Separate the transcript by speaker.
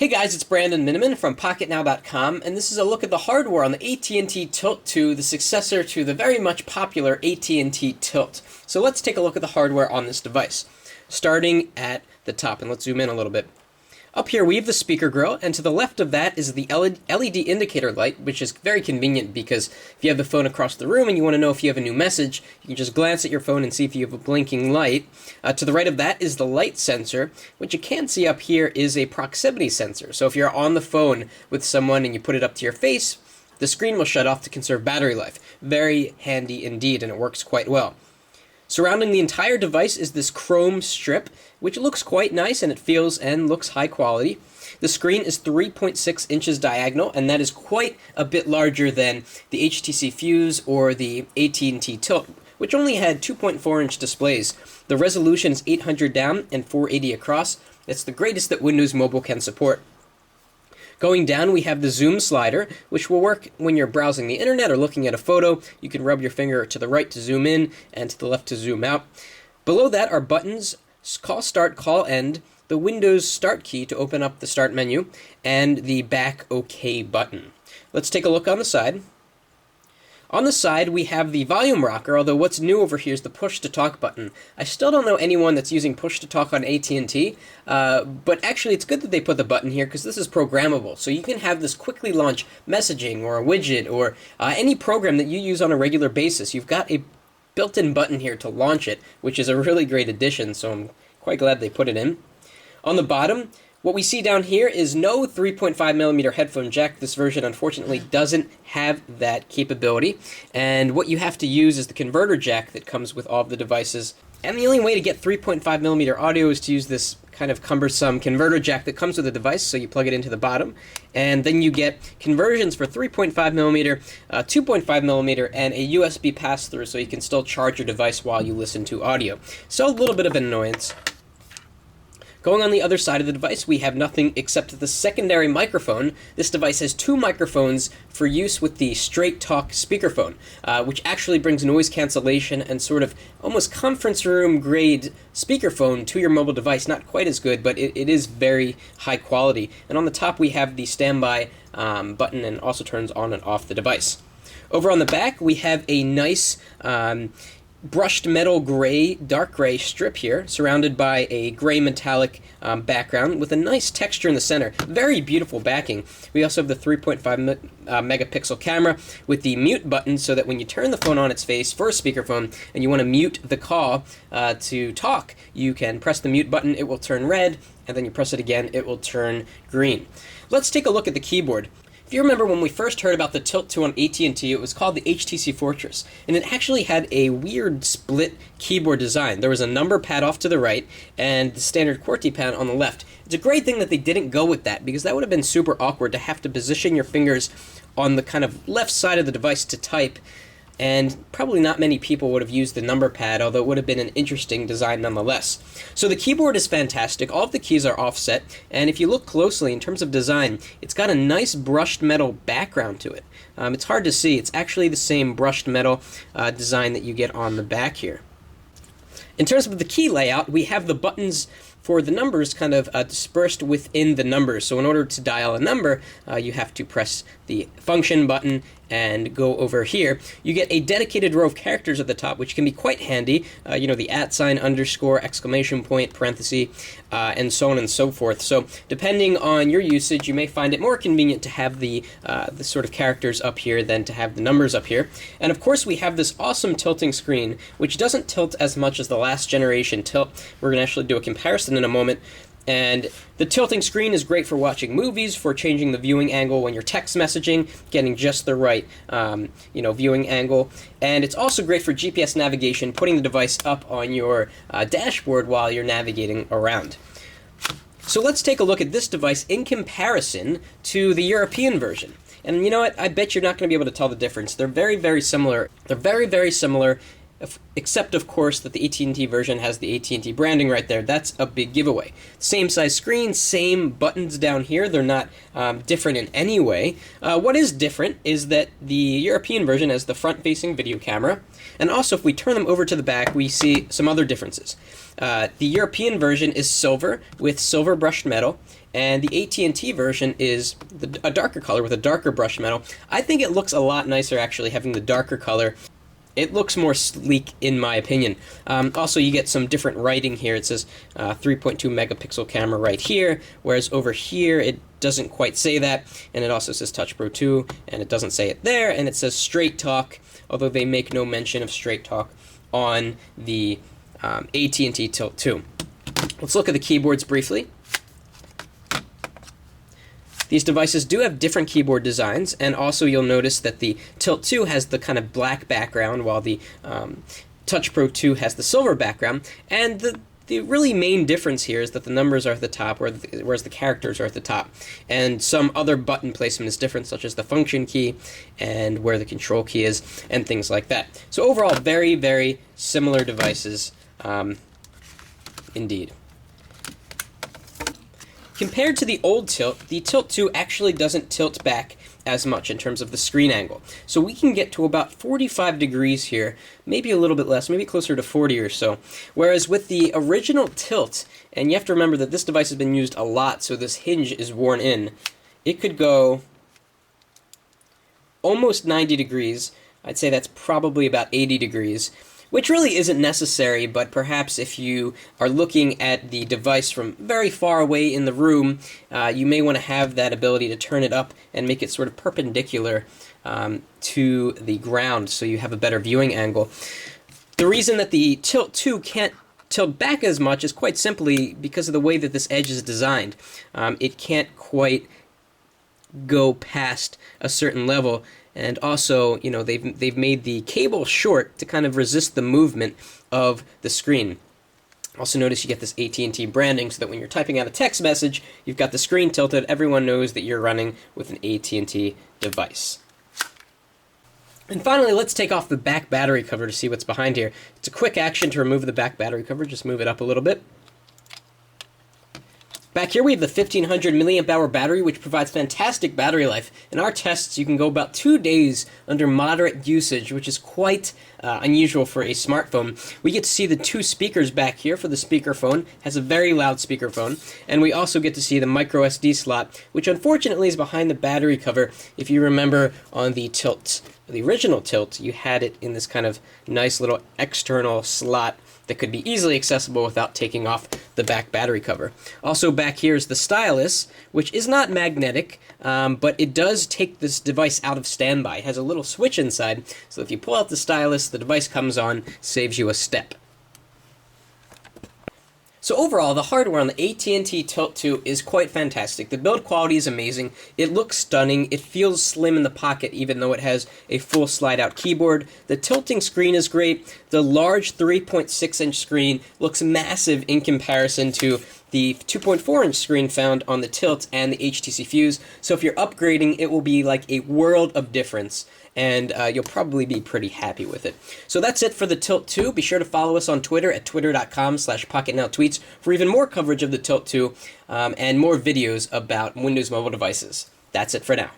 Speaker 1: Hey guys, it's Brandon Miniman from Pocketnow.com, and this is a look at the hardware on the AT&T Tilt 2, the successor to the very much popular AT&T Tilt. So let's take a look at the hardware on this device, starting at the top, and let's zoom in a little bit. Up here we have the speaker grill, and to the left of that is the LED indicator light, which is very convenient because if you have the phone across the room and you want to know if you have a new message, you can just glance at your phone and see if you have a blinking light. To the right of that is the light sensor. What you can see up here is a proximity sensor. So if you're on the phone with someone and you put it up to your face, the screen will shut off to conserve battery life. Very handy indeed, and it works quite well. Surrounding the entire device is this chrome strip, which looks quite nice and it feels and looks high quality. The screen is 3.6 inches diagonal, and that is quite a bit larger than the HTC Fuse or the AT&T Tilt, which only had 2.4-inch displays. The resolution is 800 down and 480 across. It's the greatest that Windows Mobile can support. Going down, we have the zoom slider, which will work when you're browsing the internet or looking at a photo. You can rub your finger to the right to zoom in and to the left to zoom out. Below that are buttons, call start, call end, the Windows start key to open up the start menu, and the back OK button. Let's take a look on the side. On the side, we have the volume rocker, although what's new over here is the push-to-talk button. I still don't know anyone that's using push-to-talk on AT&T, but actually it's good that they put the button here because this is programmable. So you can have this quickly launch messaging or a widget or any program that you use on a regular basis. You've got a built-in button here to launch it, which is a really great addition, so I'm quite glad they put it in. On the bottom, what we see down here is no 3.5mm headphone jack. This version unfortunately doesn't have that capability, and what you have to use is the converter jack that comes with all of the devices. And the only way to get 3.5mm audio is to use this kind of cumbersome converter jack that comes with the device, so you plug it into the bottom, and then you get conversions for 3.5mm, 2.5mm, and a USB pass-through so you can still charge your device while you listen to audio. So a little bit of an annoyance. Going on the other side of the device, we have nothing except the secondary microphone. This device has two microphones for use with the Straight Talk speakerphone, which actually brings noise cancellation and sort of almost conference room grade speakerphone to your mobile device. Not quite as good, but it is very high quality. And on the top we have the standby button, and also turns on and off the device. Over on the back we have a nice brushed metal gray, dark gray strip here, surrounded by a gray metallic background with a nice texture in the center. Very beautiful backing. We also have the 3.5 megapixel camera with the mute button, so that when you turn the phone on its face for a speakerphone and you want to mute the call to talk, you can press the mute button, it will turn red, and then you press it again, it will turn green. Let's take a look at the keyboard. If you remember when we first heard about the Tilt 2 on AT&T, it was called the HTC Fortress, and it actually had a weird split keyboard design. There was a number pad off to the right and the standard QWERTY pad on the left. It's a great thing that they didn't go with that, because that would have been super awkward to have to position your fingers on the kind of left side of the device to type, and probably not many people would have used the number pad, although it would have been an interesting design nonetheless. So the keyboard is fantastic. All of the keys are offset, and if you look closely in terms of design, it's got a nice brushed metal background to it. It's hard to see. It's actually the same brushed metal design that you get on the back here. In terms of the key layout, we have the buttons for the numbers kind of dispersed within the numbers. So in order to dial a number, you have to press the function button and go over here. You get a dedicated row of characters at the top, which can be quite handy. You know, the @, underscore, exclamation point, parenthesis, and so on and so forth. So depending on your usage, you may find it more convenient to have the sort of characters up here than to have the numbers up here. And of course we have this awesome tilting screen, which doesn't tilt as much as the last generation Tilt. We're going to actually do a comparison in a moment. And the tilting screen is great for watching movies, for changing the viewing angle when you're text messaging, getting just the right viewing angle. And it's also great for GPS navigation, putting the device up on your dashboard while you're navigating around. So let's take a look at this device in comparison to the European version. And you know what? I bet you're not going to be able to tell the difference. They're very, very similar. They're very, very similar except of course that the AT&T version has the AT&T branding right there. That's a big giveaway. Same size screen, same buttons down here. They're not different in any way. What is different is that the European version has the front-facing video camera, and also if we turn them over to the back, we see some other differences. The European version is silver with silver brushed metal, and the AT&T version is a darker color with a darker brushed metal. I think it looks a lot nicer actually having the darker color. It looks more sleek in my opinion. Also, you get some different writing here. It says 3.2 megapixel camera right here, whereas over here it doesn't quite say that, and it also says Touch Pro 2, and it doesn't say it there, and it says Straight Talk, although they make no mention of Straight Talk on the AT&T Tilt 2. Let's look at the keyboards briefly. These devices do have different keyboard designs, and also you'll notice that the Tilt 2 has the kind of black background, while the Touch Pro 2 has the silver background, and the really main difference here is that the numbers are at the top, whereas the characters are at the top, and some other button placement is different, such as the function key, and where the control key is, and things like that. So overall, very, very similar devices, indeed. Compared to the old Tilt, the Tilt 2 actually doesn't tilt back as much in terms of the screen angle. So we can get to about 45 degrees here, maybe a little bit less, maybe closer to 40 or so. Whereas with the original Tilt, and you have to remember that this device has been used a lot, so this hinge is worn in, it could go almost 90 degrees. I'd say that's probably about 80 degrees. Which really isn't necessary, but perhaps if you are looking at the device from very far away in the room, you may want to have that ability to turn it up and make it sort of perpendicular to the ground so you have a better viewing angle. The reason that the Tilt 2 can't tilt back as much is quite simply because of the way that this edge is designed. It can't quite go past a certain level. And also, you know, they've made the cable short to kind of resist the movement of the screen. Also notice you get this AT&T branding so that when you're typing out a text message, you've got the screen tilted, everyone knows that you're running with an AT&T device. And finally, let's take off the back battery cover to see what's behind here. It's a quick action to remove the back battery cover, just move it up a little bit. Back here we have the 1500 milliamp hour battery, which provides fantastic battery life. In our tests, you can go about 2 days under moderate usage, which is quite unusual for a smartphone. We get to see the 2 speakers back here for the speakerphone. It has a very loud speakerphone. And we also get to see the micro SD slot, which unfortunately is behind the battery cover. If you remember on the Tilt, the original Tilt, you had it in this kind of nice little external slot that could be easily accessible without taking off the back battery cover. Also back here is the stylus, which is not magnetic, but it does take this device out of standby. It has a little switch inside, so if you pull out the stylus, the device comes on, saves you a step. So overall, the hardware on the AT&T Tilt 2 is quite fantastic. The build quality is amazing. It looks stunning. It feels slim in the pocket even though it has a full slide-out keyboard. The tilting screen is great. The large 3.6-inch screen looks massive in comparison to the 2.4-inch screen found on the Tilt and the HTC Fuse. So if you're upgrading, it will be like a world of difference, and you'll probably be pretty happy with it. So that's it for the Tilt 2. Be sure to follow us on Twitter at twitter.com/PocketNowTweets for even more coverage of the Tilt 2 and more videos about Windows mobile devices. That's it for now.